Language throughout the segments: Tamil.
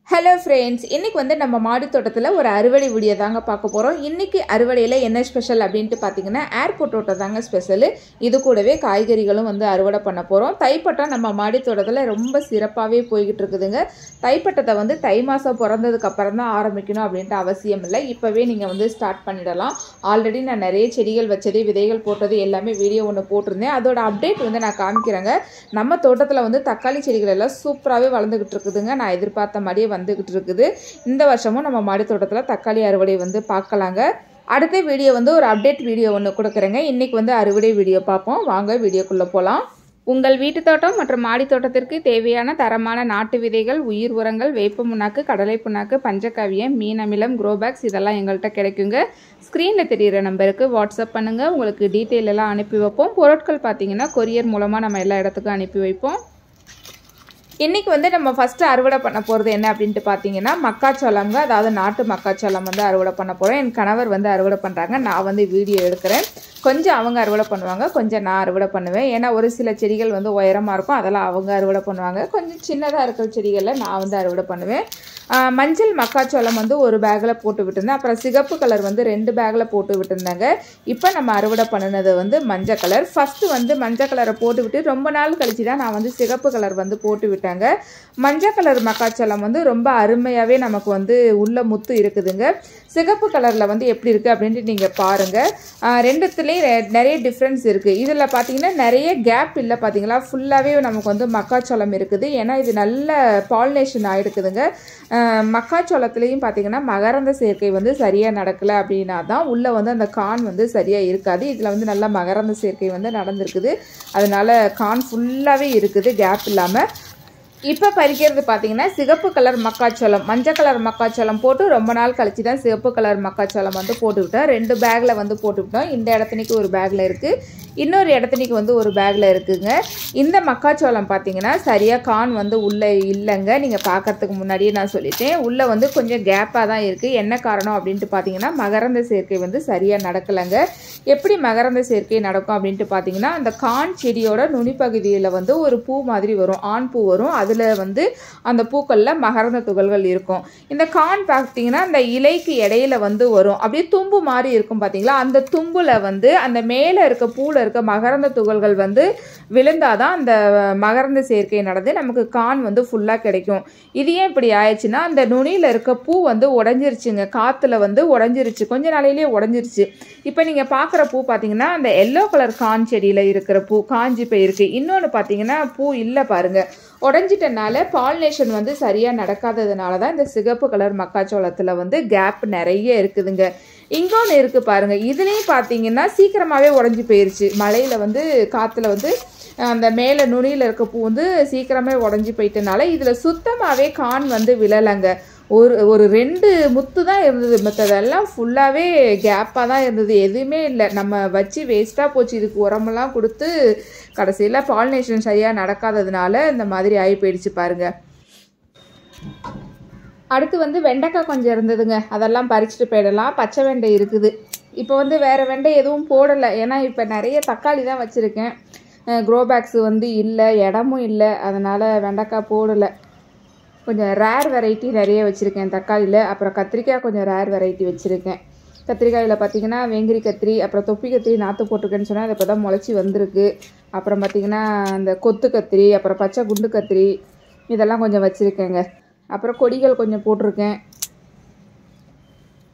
ஹலோ ஃப்ரெண்ட்ஸ், இன்றைக்கி வந்து நம்ம மாடி தோட்டத்தில் ஒரு அறுவடை வீடியோ தாங்க பார்க்க போகிறோம். இன்றைக்கி அறுவடையில் என்ன ஸ்பெஷல் அப்படின்ட்டு பார்த்தீங்கன்னா ஏர் பொட்டேட்டோ தாங்க ஸ்பெஷலு. இது கூடவே காய்கறிகளும் வந்து அறுவடை பண்ண போகிறோம். தைப்பட்டம் நம்ம மாடி தோட்டத்தில் ரொம்ப சிறப்பாகவே போய்கிட்டு இருக்குதுங்க. தைப்பட்டத்தை வந்து தை மாதம் பிறந்ததுக்கு அப்புறம் தான் ஆரம்பிக்கணும் அப்படின்ட்டு அவசியம் இல்லை. இப்போவே நீங்கள் வந்து ஸ்டார்ட் பண்ணிடலாம். ஆல்ரெடி நான் நிறைய செடிகள் வச்சது, விதைகள் போட்டது எல்லாமே வீடியோ ஒன்று போட்டிருந்தேன். அதோட அப்டேட் வந்து நான் காமிக்கிறேங்க. நம்ம தோட்டத்தில் வந்து தக்காளி செடிகள் எல்லாம் சூப்பராகவே வளர்ந்துக்கிட்டு இருக்குதுங்க. நான் எதிர்பார்த்த மாதிரியே வந்துகிட்டு இருக்குது. இந்த வருஷமும் நம்ம மாடி தோட்டத்தில் தக்காளி அறுவடை வந்து பார்க்கலாங்க. அடுத்த வீடியோ வந்து ஒரு அப்டேட் வீடியோ ஒன்று கொடுக்குறேங்க. இன்றைக்கி வந்து அறுவடை வீடியோ பார்ப்போம். வாங்க வீடியோக்குள்ளே போகலாம். உங்கள் வீட்டு தோட்டம் மற்றும் மாடி தோட்டத்திற்கு தேவையான தரமான நாட்டு விதைகள், உயிர் உரங்கள், வேப்ப புண்ணாக்கு, கடலை புண்ணாக்கு, பஞ்சகாவியம், மீன் அமிலம், குரோபேக்ஸ் இதெல்லாம் எங்கள்கிட்ட கிடைக்குங்க. ஸ்க்ரீனில் தெரிகிற நம்பருக்கு வாட்ஸ்அப் பண்ணுங்கள். உங்களுக்கு டீட்டெயில் எல்லாம் அனுப்பி வைப்போம். பொருட்கள் பார்த்தீங்கன்னா கொரியர் மூலமாக நம்ம எல்லா இடத்துக்கும் அனுப்பி வைப்போம். இன்றைக்கி வந்து நம்ம ஃபஸ்ட்டு அறுவடை பண்ண போகிறது என்ன அப்படின்ட்டு பார்த்தீங்கன்னா மக்காச்சோளம்ங்க. அதாவது நாட்டு மக்காச்சோளம் வந்து அறுவடை பண்ண போகிறோம். என் கணவர் வந்து அறுவடை பண்ணுறாங்க. நான் வந்து வீடியோ எடுக்கிறேன். கொஞ்சம் அவங்க அறுவடை பண்ணுவாங்க, கொஞ்சம் நான் அறுவடை பண்ணுவேன். ஏன்னா ஒரு சில செடிகள் வந்து உயரமாக இருக்கும், அதெல்லாம் அவங்க அறுவடை பண்ணுவாங்க. கொஞ்சம் சின்னதாக இருக்கிற செடிகளில் நான் வந்து அறுவடை பண்ணுவேன். மஞ்சள் மக்காச்சோளம் வந்து ஒரு பேக்கில் போட்டு விட்டுருந்தேன். அப்புறம் சிகப்பு கலர் வந்து 2 பேக்கில் போட்டு விட்டுருந்தாங்க. இப்போ நம்ம அறுவடை பண்ணினது வந்து மஞ்சள் கலர். ஃபஸ்ட்டு வந்து மஞ்சள் கலரை போட்டு விட்டு ரொம்ப நாள் கழிச்சு தான் நான் வந்து சிகப்பு கலர் வந்து போட்டு விட்டாங்க. மஞ்சள் கலர் மக்காச்சோளம் வந்து ரொம்ப அருமையாகவே நமக்கு வந்து உள்ள முத்து இருக்குதுங்க. சிகப்பு கலரில் வந்து எப்படி இருக்குது அப்படின்ட்டு நீங்கள் பாருங்கள். ரெண்டுத்துலேயும் நிறைய டிஃப்ரென்ஸ் இருக்குது. இதில் பார்த்தீங்கன்னா நிறைய கேப் இல்லை, பார்த்தீங்களா? ஃபுல்லாகவே நமக்கு வந்து மக்காச்சோளம் இருக்குது. ஏன்னா இது நல்ல பாலினேஷன் ஆகிடுக்குதுங்க. மக்காச்சோளத்துலேயும் பார்த்தீங்கன்னா மகரந்த சேர்க்கை வந்து சரியாக நடக்கலை அப்படின்னா தான் உள்ளே வந்து அந்த கான் வந்து சரியாக இருக்காது. இதில் வந்து நல்லா மகரந்த சேர்க்கை வந்து நடந்திருக்குது. அதனால் கான் ஃபுல்லாகவே இருக்குது, கேப் இல்லாமல். இப்போ பறிக்கிறது பார்த்தீங்கன்னா சிகப்பு கலர் மக்காச்சோளம், மஞ்சள் கலர் மக்காச்சோளம் போட்டு ரொம்ப நாள் கழிச்சு தான் சிகப்பு கலர் மக்காச்சோளம் வந்து போட்டுவிட்டோம். 2 பேக்கில் வந்து போட்டுவிட்டோம். இந்த இடத்துனிக்கு ஒரு பேக்கில் இருக்குது, இன்னொரு இடத்துனிக்கு வந்து ஒரு பேக்கில் இருக்குதுங்க. இந்த மக்காச்சோளம் பார்த்தீங்கன்னா சரியாக கான் வந்து உள்ளே இல்லைங்க. நீங்கள் பார்க்குறதுக்கு முன்னாடியே நான் சொல்லிட்டேன், உள்ளே வந்து கொஞ்சம் கேப்பாக தான் இருக்குது. என்ன காரணம் அப்படின்ட்டு பார்த்தீங்கன்னா மகரந்த சேர்க்கை வந்து சரியாக நடக்கலைங்க. எப்படி மகரந்த சேர்க்கை நடக்கும் அப்படின்ட்டு பார்த்தீங்கன்னா அந்த கான் செடியோட நுனிப்பகுதியில் வந்து ஒரு பூ மாதிரி வரும், ஆண் பூ வரும். அதில் வந்து அந்த பூக்களில் மகரந்த துகள்கள் இருக்கும். இந்த கான் பார்த்தீங்கன்னா அந்த இலைக்கு இடையில வந்து வரும், அப்படியே தும்பு மாதிரி இருக்கும் பார்த்தீங்களா? அந்த தும்பில் வந்து அந்த மேலே இருக்க பூவில் இருக்க மகரந்த துகள்கள் வந்து விழுந்தாதான் அந்த மகரந்த சேர்க்கை நடந்து நமக்கு கான் வந்து ஃபுல்லாக கிடைக்கும். இது ஏன் இப்படி ஆயிடுச்சுன்னா அந்த நுனியில் இருக்க பூ வந்து உடஞ்சிருச்சுங்க, காற்றுல வந்து உடஞ்சிருச்சு, கொஞ்ச நாளையிலேயே உடஞ்சிருச்சு. இப்போ நீங்கள் பார்க்குற பூ பார்த்தீங்கன்னா அந்த எல்லோ கலர் கான் செடியில் இருக்கிற பூ காஞ்சி போயிருக்கு. இன்னொன்று பார்த்தீங்கன்னா பூ இல்லை பாருங்கள், உடஞ்சிட்டனால பாலினேஷன் வந்து சரியாக நடக்காததுனால தான் இந்த சிகப்பு கலர் மக்காச்சோளத்தில் வந்து கேப் நிறைய இருக்குதுங்க. இங்கொன்று இருக்குது பாருங்கள், இதுலேயும் பார்த்தீங்கன்னா சீக்கிரமாகவே உடஞ்சி போயிடுச்சு. மழையில் வந்து காற்றுல வந்து அந்த மேலே நுனியில் இருக்க பூ வந்து சீக்கிரமே உடஞ்சி போயிட்டனால இதில் சுத்தமாகவே கான் வந்து விழலைங்க. ஒரு 2 முத்து தான் இருந்தது, மற்றதெல்லாம் ஃபுல்லாகவே கேப்பாக தான் இருந்தது, எதுவுமே இல்லை. நம்ம வச்சு வேஸ்ட்டாக போச்சு. இதுக்கு உரமெல்லாம் கொடுத்து கடைசியில் பாலினேஷன் சரியாக நடக்காததுனால இந்த மாதிரி ஆகி போயிடுச்சு பாருங்கள். அடுத்து வந்து வெண்டைக்காய் கொஞ்சம் இருந்ததுங்க, அதெல்லாம் பறிச்சுட்டு போயிடலாம். பச்சை வெண்டை இருக்குது. இப்போ வந்து வேறு வெண்டை எதுவும் போடலை, ஏன்னா இப்போ நிறைய தக்காளி தான் வச்சுருக்கேன். க்ரோபேக்ஸ் வந்து இல்லை, இடமும் இல்லை, அதனால் வெண்டைக்காய் போடலை. கொஞ்சம் ரேர் வெரைட்டி நிறைய வச்சுருக்கேன் தக்காளியில். அப்புறம் கத்திரிக்காய் கொஞ்சம் ரேர் வெரைட்டி வச்சுருக்கேன். கத்திரிக்காயில் பார்த்திங்கன்னா வெங்கிரி கத்திரி, அப்புறம் தொப்பி கத்திரி நாற்று போட்டிருக்கேன்னு சொன்னால் அது இப்போ தான் முளைச்சி வந்திருக்கு. அப்புறம் பார்த்திங்கன்னா அந்த கொத்து கத்திரி, அப்புறம் பச்சை குண்டு கத்திரி இதெல்லாம் கொஞ்சம் வச்சுருக்கேங்க. அப்புறம் கொடிகள் கொஞ்சம் போட்டிருக்கேன்.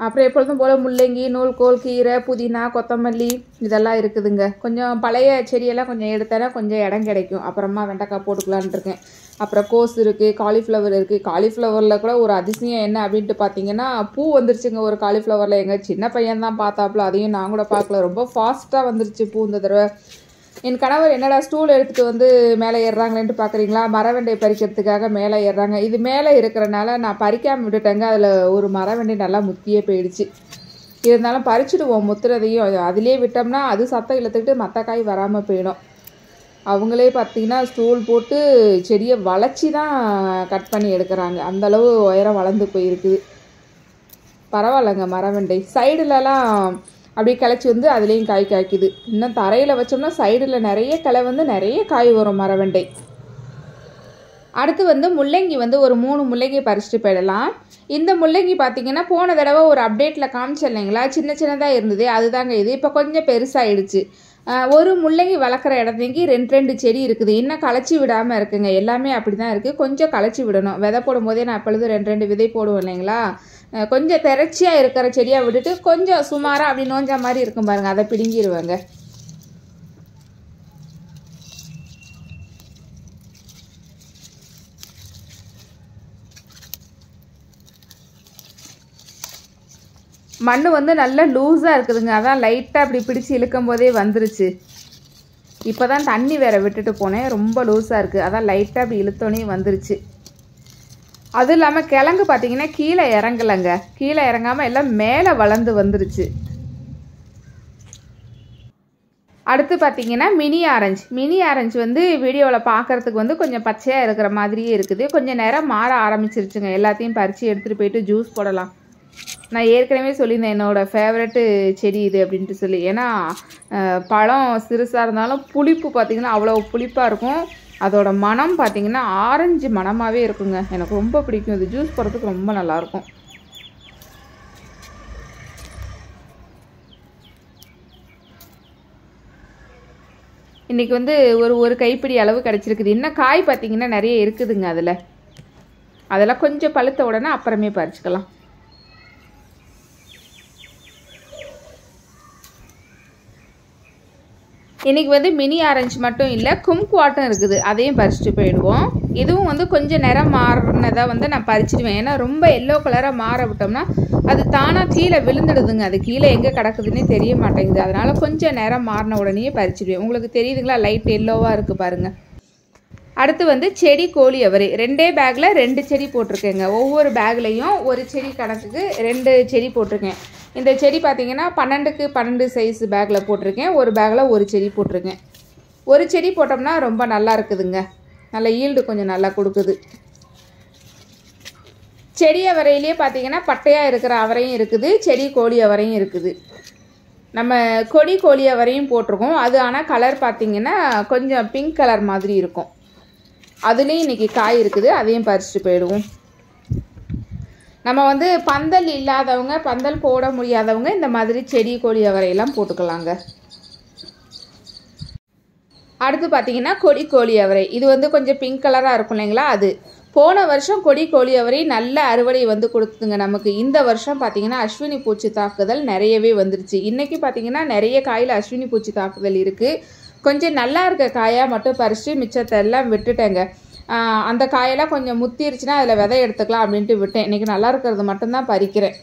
அப்புறம் எப்பொழுதும் போல் முள்ளங்கி, நூல்கோல், கீரை, புதினா, கொத்தமல்லி இதெல்லாம் இருக்குதுங்க. கொஞ்சம் பழைய செடியெல்லாம் கொஞ்சம் எடுத்தாலே கொஞ்சம் இடம் கிடைக்கும். அப்புறமா வெண்டைக்காய் போட்டுக்கலான் இருக்கேன். அப்புறம் கோஸ் இருக்குது, காலிஃப்ளவர் இருக்குது. காலிஃப்ளவரில் கூட ஒரு அதிசயம் என்ன அப்படின்ட்டு பார்த்தீங்கன்னா பூ வந்துருச்சுங்க ஒரு காலிஃப்ளவரில். எங்கள் சின்ன பையன் தான் பார்த்தாப்புல, அதையும் நான் கூட பார்க்கல. ரொம்ப ஃபாஸ்ட்டாக வந்துருச்சு பூ இந்த தடவை. என் கணவர் என்னடா ஸ்டூல் எடுத்துகிட்டு வந்து மேலே ஏறுறாங்களேன்ட்டு பார்க்குறீங்களா? மரவெண்டை பறிக்கிறதுக்காக மேலே ஏறுறாங்க. இது மேலே இருக்கிறனால நான் பறிக்காமல் விட்டுட்டேங்க. அதில் ஒரு மரவெண்டை நல்லா முத்தியே போயிடுச்சு. இருந்தாலும் பறிச்சுடுவோம் முத்துறதையும். அதிலே விட்டோம்னா அது சத்தம் இழுத்துக்கிட்டு மற்ற காய் வராமல் போயிடும். அவங்களே பார்த்திங்கன்னா ஸ்டூல் போட்டு செடியை வளைச்சி தான் கட் பண்ணி எடுக்கிறாங்க, அந்தளவு உயரம் வளர்ந்து போயிருக்குது. பரவாயில்லைங்க மரவெண்டை. சைடுலலாம் அப்படியே கிளச்சி வந்து அதுலேயும் காய் காய்க்குது. இன்னும் தரையில் வச்சோம்னா சைடில் நிறைய கிளை வந்து நிறைய காய் வரும் மரவெண்டை. அடுத்து வந்து முள்ளங்கி வந்து ஒரு 3 முள்ளங்கி பறிச்சுட்டு போயிடலாம். இந்த முள்ளங்கி பார்த்தீங்கன்னா போன தடவை ஒரு அப்டேட்டில் காமிச்சேன் இல்லைங்களா, சின்ன சின்னதாக இருந்தது, அதுதாங்க இது. இப்போ கொஞ்சம் பெருசாகிடுச்சு. ஒரு முள்ளங்கி வளர்க்குற இடத்துக்கு 2 செடி இருக்குது. இன்னும் களைச்சி விடாமல் இருக்குங்க. எல்லாமே அப்படி தான் இருக்குது. கொஞ்சம் களைச்சி விடணும். விதை போடும்போதே நான் எப்பொழுதும் 2 விதை போடுவேன் இல்லைங்களா. கொஞ்சம் திரட்சியாக இருக்கிற செடியாக விட்டுட்டு கொஞ்சம் சுமாராக அப்படி நோஞ்சா மாதிரி இருக்கும் பாருங்கள், அதை பிடுங்கிடுவேங்க. மண் வந்து நல்லா லூஸாக இருக்குதுங்க. அதான் லைட்டாக அப்படி பிடிச்சி இழுக்கும் போதே வந்துருச்சு. இப்போ தான் தண்ணி வேறு விட்டுட்டு போனேன், ரொம்ப லூஸாக இருக்குது. அதான் லைட்டாக அப்படி இழுத்தோன்னே வந்துருச்சு. அதுவும் இல்லாமல் கிழங்கு பார்த்தீங்கன்னா கீழே இறங்கலைங்க. கீழே இறங்காமல் எல்லாம் மேலே வளர்ந்து வந்துருச்சு. அடுத்து பார்த்தீங்கன்னா மினி ஆரஞ்சு வந்து வீடியோவில் பார்க்குறதுக்கு வந்து கொஞ்சம் பச்சையாக இருக்கிற மாதிரியே இருக்குது. கொஞ்சம் நேரம் மாற ஆரம்பிச்சிருச்சுங்க. எல்லாத்தையும் பறித்து எடுத்துகிட்டு போயிட்டு ஜூஸ் போடலாம். நான் ஏற்கனவே சொல்லியிருந்தேன் என்னோடய ஃபேவரெட்டு செடி இது அப்படின்ட்டு சொல்லி. ஏன்னா பழம் சிறுசாக இருந்தாலும் புளிப்பு பார்த்திங்கன்னா அவ்வளோ புளிப்பாக இருக்கும். அதோட மனம் பார்த்திங்கன்னா ஆரஞ்சு மணமாகவே இருக்குங்க. எனக்கு ரொம்ப பிடிக்கும். இது ஜூஸ் போடுறதுக்கு ரொம்ப நல்லாயிருக்கும். இன்றைக்கி வந்து ஒரு கைப்பிடி அளவு கிடச்சிருக்குது. இன்னும் காய் பார்த்திங்கன்னா நிறைய இருக்குதுங்க. அதெல்லாம் கொஞ்சம் பழுத்த உடனே அப்புறமே பறிச்சுக்கலாம். இன்றைக்கி வந்து மினி ஆரஞ்சு மட்டும் இல்லை, கும்குவாட்டும் இருக்குது. அதையும் பறிச்சுட்டு போயிடுவோம். இதுவும் வந்து கொஞ்சம் நிறம் மாறினதாக வந்து நான் பறிச்சிடுவேன். ஏன்னா ரொம்ப எல்லோ கலராக மாற விட்டோம்னா அது தானாக கீழே விழுந்துடுதுங்க. அது கீழே எங்கே கிடக்குதுன்னே தெரிய மாட்டேங்குது. அதனால் கொஞ்சம் நிறம் மாறின உடனே பறிச்சிடுவேன். உங்களுக்கு தெரியுதுங்களா, லைட் எல்லோவாக இருக்குது பாருங்கள். அடுத்து வந்து செடி கோழி அவரை 2 பேக்கில் 2 செடி போட்டிருக்கேங்க. ஒவ்வொரு பேக்லேயும் ஒரு செடி கணக்குக்கு 2 செடி போட்டிருக்கேன். இந்த செடி பார்த்திங்கன்னா 12க்கு 12 சைஸ் பேக்கில் போட்டிருக்கேன். ஒரு பேக்கில் ஒரு செடி போட்டிருக்கேன். ஒரு செடி போட்டோம்னா ரொம்ப நல்லா இருக்குதுங்க. நல்ல ஈல்டு கொஞ்சம் நல்லா கொடுக்குது. செடி அவரையிலே பார்த்திங்கன்னா பட்டையாக இருக்கிற அவரையும் இருக்குது, செடி கோழி அவரையும் இருக்குது. நம்ம கொடி கோழி அவரையும் போட்டிருக்கோம். அது ஆனால் கலர் பார்த்திங்கன்னா கொஞ்சம் பிங்க் கலர் மாதிரி இருக்கும். அதுலேயும் இன்றைக்கி காய் இருக்குது. அதையும் பறிச்சுட்டு போயிடுவோம். நம்ம வந்து பந்தல் இல்லாதவங்க, பந்தல் போட முடியாதவங்க இந்த மாதிரி செடி கோழி அவரையெல்லாம் போட்டுக்கலாங்க. அடுத்து பார்த்திங்கன்னா கொடி கோழி அவரை. இது வந்து கொஞ்சம் பிங்க் கலராக இருக்கும் இல்லைங்களா. அது போன வருஷம் கொடி கோழி அவரை நல்ல அறுவடை வந்து கொடுத்துங்க நமக்கு. இந்த வருஷம் பார்த்திங்கன்னா அஸ்வினி பூச்சி தாக்குதல் நிறையவே வந்துருச்சு. இன்றைக்கி பார்த்திங்கன்னா நிறைய காயில் அஸ்வினி பூச்சி தாக்குதல் இருக்குது. கொஞ்சம் நல்லா இருக்க காயாக மட்டும் பறித்து மிச்சத்தை எல்லாம் விட்டுட்டேங்க. அந்த காயெல்லாம் கொஞ்சம் முத்திருச்சுன்னா அதில் விதை எடுத்துக்கலாம் அப்படின்ட்டு விட்டேன். இன்றைக்கி நல்லா இருக்கிறது மட்டும்தான் பறிக்கிறேன்.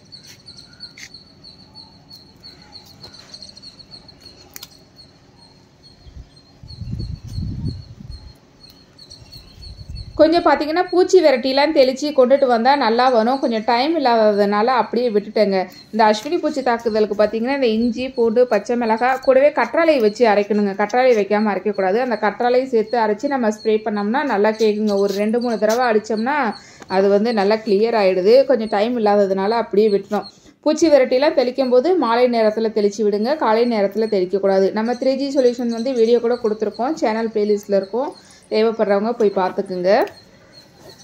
கொஞ்சம் பார்த்திங்கன்னா பூச்சி விரட்டிலாம் தெளித்து கொண்டுட்டு வந்தால் நல்லா வரும். கொஞ்சம் டைம் இல்லாததுனால அப்படியே விட்டுட்டேங்க. இந்த அஸ்வினி பூச்சி தாக்குதலுக்கு பார்த்திங்கன்னா இந்த இஞ்சி பூண்டு பச்சை மிளகாய் கூடவே கற்றாழையை வச்சு அரைக்கணுங்க. கற்றாழை வைக்காமல் அரைக்கக்கூடாது. அந்த கற்றாழையை சேர்த்து அரைச்சி நம்ம ஸ்ப்ரே பண்ணோம்னா நல்லா கேட்குங்க. ஒரு 2-3 தடவை அடித்தோம்னா அது வந்து நல்லா கிளியர் ஆகிடுது. கொஞ்சம் டைம் இல்லாததுனால அப்படியே விட்டுட்டோம். பூச்சி விரட்டிலாம் தெளிக்கும் போது மாலை நேரத்தில் தெளித்து விடுங்க, காலை நேரத்தில் தெளிக்கக்கூடாது. நம்ம 3G சொல்யூஷன் வந்து வீடியோ கூட கொடுத்துருக்கோம், சேனல் பிளேலிஸ்ட்டில் இருக்கும். தேவைப்படுறவங்க போய் பார்த்துக்குங்க.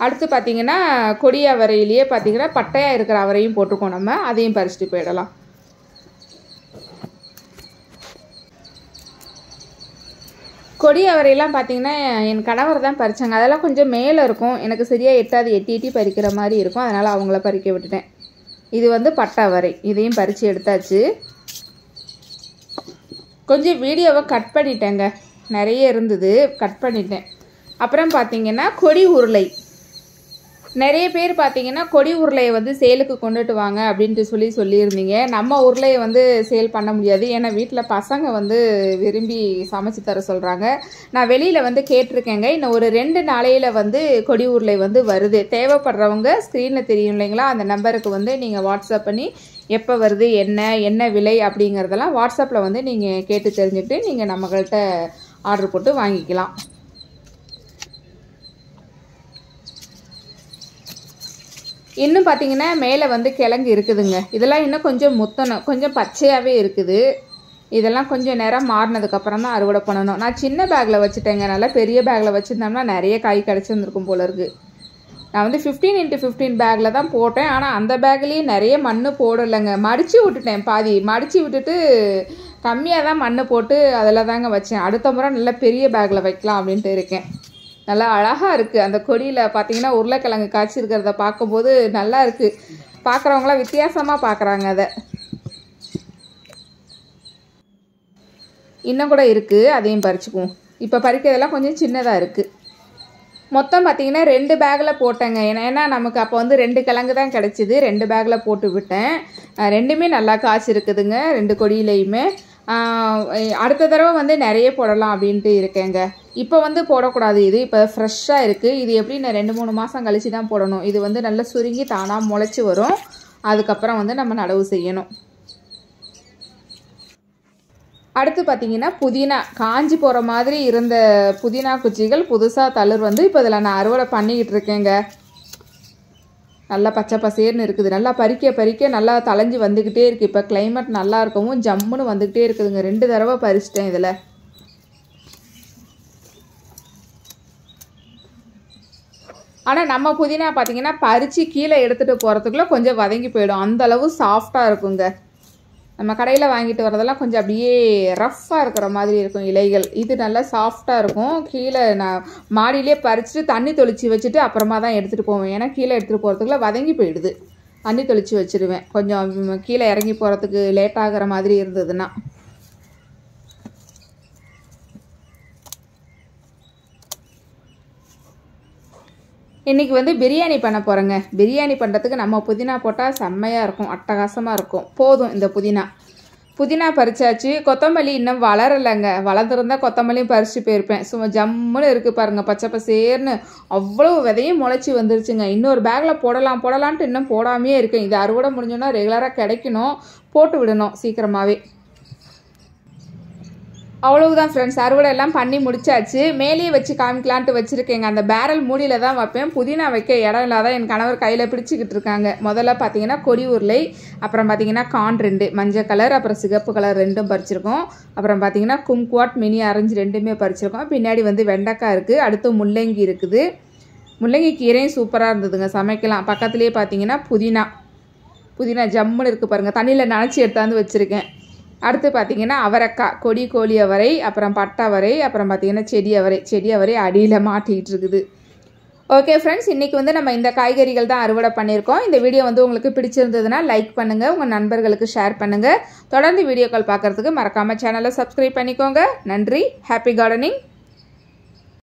அடுத்து பார்த்திங்கன்னா கொடி அவரையிலேயே பார்த்திங்கன்னா பட்டையாக இருக்கிற அவரையும் போட்டிருக்கோம். நம்ம அதையும் பறிச்சுட்டு போயிடலாம். கொடி அவரையெல்லாம் பார்த்திங்கன்னா என் கணவர் தான் பறித்தாங்க. அதெல்லாம் கொஞ்சம் மேலே இருக்கும், எனக்கு சரியாக எட்டாது, எட்டி பறிக்கிற மாதிரி இருக்கும். அதனால் அவங்கள பறிக்க விட்டுட்டேன். இது வந்து பட்டை அவரை. இதையும் பறித்து எடுத்தாச்சு. கொஞ்சம் வீடியோவை கட் பண்ணிட்டேங்க, நிறைய இருந்தது, கட் பண்ணிட்டேன். அப்புறம் பார்த்திங்கன்னா கொடி உருளை. நிறைய பேர் பார்த்திங்கன்னா கொடி உருளையை வந்து சேலுக்கு கொண்டுட்டு வாங்க அப்படின்ட்டு சொல்லியிருந்தீங்க. நம்ம உருளையை வந்து சேல் பண்ண முடியாது. ஏன்னா வீட்டில் பசங்க வந்து விரும்பி சமைச்சு தர சொல்கிறாங்க. நான் வெளியில் வந்து கேட்டிருக்கேங்க. இன்னும் ஒரு 2 நாளையில் வந்து கொடி உருளை வந்து வருது. தேவைப்படுறவங்க ஸ்க்ரீனில் தெரியும் இல்லைங்களா, அந்த நம்பருக்கு வந்து நீங்கள் வாட்ஸ்அப் பண்ணி எப்போ வருது, என்ன விலை அப்படிங்கிறதெல்லாம் வாட்ஸ்அப்பில் வந்து நீங்கள் கேட்டு தெரிஞ்சுக்கிட்டு நீங்கள் நம்மகிட்ட ஆர்டர் போட்டு வாங்கிக்கலாம். இன்னும் பார்த்திங்கன்னா மேலே வந்து கிழங்கு இருக்குதுங்க. இதெல்லாம் இன்னும் கொஞ்சம் முத்தணும், கொஞ்சம் பச்சையாகவே இருக்குது. இதெல்லாம் கொஞ்சம் நேரம் மாறினதுக்கப்புறம் தான் அறுவடை பண்ணணும். நான் சின்ன பேக்கில் வச்சுட்டேங்க. நல்லா பெரிய பேக்கில் வச்சுருந்தோம்னா நிறைய காய் கிடச்சிருந்துருக்கும் போல இருக்குது. நான் வந்து 15x15 பேக்கில் தான் போட்டேன். ஆனால் அந்த பேக்லேயே நிறைய மண் போடலைங்க. மடித்து விட்டுட்டேன். பாதி மடித்து விட்டுட்டு கம்மியாக தான் மண் போட்டு அதில் தாங்க வச்சேன். அடுத்த முறை நல்லா பெரிய பேக்கில் வைக்கலாம் அப்படின்ட்டு இருக்கேன். நல்லா அழகாக இருக்குது. அந்த கொடியில் பார்த்தீங்கன்னா உருளைக்கிழங்கு காய்ச்சிருக்கிறத பார்க்கும்போது நல்லா இருக்குது. பார்க்குறவங்களாம் வித்தியாசமாக பார்க்குறாங்க. அதை இன்னும் கூட இருக்குது, அதையும் பறிச்சுக்குவோம். இப்போ பறிக்கிறதெல்லாம் கொஞ்சம் சின்னதாக இருக்குது. மொத்தம் பார்த்திங்கன்னா 2 பேக்கில் போட்டேங்க. ஏன்னா நமக்கு அப்போ வந்து 2 கிழங்கு தான் கிடச்சிது. 2 பேக்கில் போட்டு விட்டேன். ரெண்டுமே நல்லா காய்ச்சிருக்குதுங்க, 2 கொடியிலையுமே. அடுத்த தடவை வந்து நிறைய போடலாம் அப்படின்ட்டு இருக்கேங்க. இப்போ வந்து போடக்கூடாது, இது இப்போ ஃப்ரெஷ்ஷாக இருக்குது. இது எப்படி நான் 2-3 மாதம் கழிச்சு தான் போடணும். இது வந்து நல்லா சுருங்கி தானாக முளைச்சி வரும். அதுக்கப்புறம் வந்து நம்ம நடவு செய்யணும். அடுத்து பார்த்திங்கன்னா புதினா, காஞ்சி போகிற மாதிரி இருந்த புதினா குச்சிகள் புதுசாக தளிர் வந்து இப்போ இதில் நான் அறுவடை பண்ணிக்கிட்டு இருக்கேங்க. நல்லா பச்சை பசேர்னு இருக்குது. நல்லா பறிக்க பறிக்க நல்லா தளைஞ்சி வந்துக்கிட்டே இருக்குது. இப்போ கிளைமேட் நல்லா இருக்கவும் ஜம்முன்னு வந்துக்கிட்டே இருக்குதுங்க. 2 தடவை பறிச்சிட்டேன் இதில். ஆனால் நம்ம புதினா பார்த்திங்கன்னா பறித்து கீழே எடுத்துகிட்டு போகிறதுக்குள்ளே கொஞ்சம் வதங்கி போயிடும். அந்தளவு சாஃப்டாக இருக்குங்க. நம்ம கடையில் வாங்கிட்டு வரதெல்லாம் கொஞ்சம் அப்படியே ரஃப்பாக இருக்கிற மாதிரி இருக்கும் இலைகள். இது நல்லா சாஃப்டாக இருக்கும். கீழே நான் மாடியிலே பறிச்சுட்டு தண்ணி தொளிச்சு வச்சுட்டு அப்புறமா தான் எடுத்துகிட்டு போவேன். ஏன்னா கீழே எடுத்துகிட்டு போகிறதுக்குள்ள வதங்கி போயிடுது. தண்ணி தொளிச்சு வச்சுருவேன் கொஞ்சம் கீழே இறங்கி போகிறதுக்கு லேட் ஆகிற மாதிரி இருந்ததுன்னா. இன்றைக்கி வந்து பிரியாணி பண்ண போகிறேங்க. பிரியாணி பண்ணுறதுக்கு நம்ம புதினா போட்டால் செம்மையாக இருக்கும், அட்டகாசமாக இருக்கும். போதும் இந்த புதினா பறிச்சாச்சு. கொத்தமல்லி இன்னும் வளரலைங்க. வளர்ந்துருந்தால் கொத்தமல்லியும் பறித்து போயிருப்பேன். சும்மா ஜம்முன்னு இருக்குது பாருங்கள், பச்சை பசேர்னு அவ்வளோ விதையும் முளைச்சி வந்துருச்சுங்க. இன்னொரு பேக்கில் போடலான்ட்டு இன்னும் போடாமையே இருக்கேன். இது அறுவடை முடிஞ்சோன்னா ரெகுலராக கிடைக்கணும், போட்டு விடணும் சீக்கிரமாகவே. அவ்வளவுதான் ஃப்ரெண்ட்ஸ், அறுவடை எல்லாம் பண்ணி முடிச்சாச்சு. மேலேயே வச்சு காமிக்கலான்ட்டு வச்சுருக்கேங்க. அந்த பேரல் மூடியில் தான் வைப்பேன். புதினா வைக்க இடம் இல்லாத என் கணவர் கையில் பிடிச்சிக்கிட்டு இருக்காங்க. முதல்ல பார்த்தீங்கன்னா கொடி உருளை, அப்புறம் பார்த்தீங்கன்னா கான் 2 மஞ்சள் கலர், அப்புறம் சிகப்பு கலர் 2 பறிச்சிருக்கோம். அப்புறம் பார்த்தீங்கன்னா கும்குவாட் மினி ஆரஞ்சு 2மே பறிச்சிருக்கோம். பின்னாடி வந்து வெண்டைக்காய் இருக்குது. அடுத்து முள்ளங்கி இருக்குது. முள்ளங்கி கீரையும் சூப்பராக இருந்ததுங்க, சமைக்கலாம். பக்கத்துலேயே பார்த்தீங்கன்னா புதினா ஜம்முன்னு இருக்குது பாருங்கள். தண்ணியில் நனைச்சி எடுத்தாந்து வச்சுருக்கேன். அடுத்து பார்த்திங்கன்னா அவரைக்காய், கோழி அவரை, அப்புறம் பட்டை அவரை, அப்புறம் பார்த்திங்கன்னா செடி அவரை அடியில் மாட்டிகிட்டு இருக்குது. ஓகே ஃப்ரெண்ட்ஸ், இன்றைக்கி வந்து நம்ம இந்த காய்கறிகள் தான் அறுவடை பண்ணியிருக்கோம். இந்த வீடியோ வந்து உங்களுக்கு பிடிச்சிருந்ததுன்னா லைக் பண்ணுங்கள், உங்கள் நண்பர்களுக்கு ஷேர் பண்ணுங்கள். தொடர்ந்து வீடியோக்கள் பார்க்குறதுக்கு மறக்காமல் சேனலை சப்ஸ்கிரைப் பண்ணிக்கோங்க. நன்றி. Happy gardening.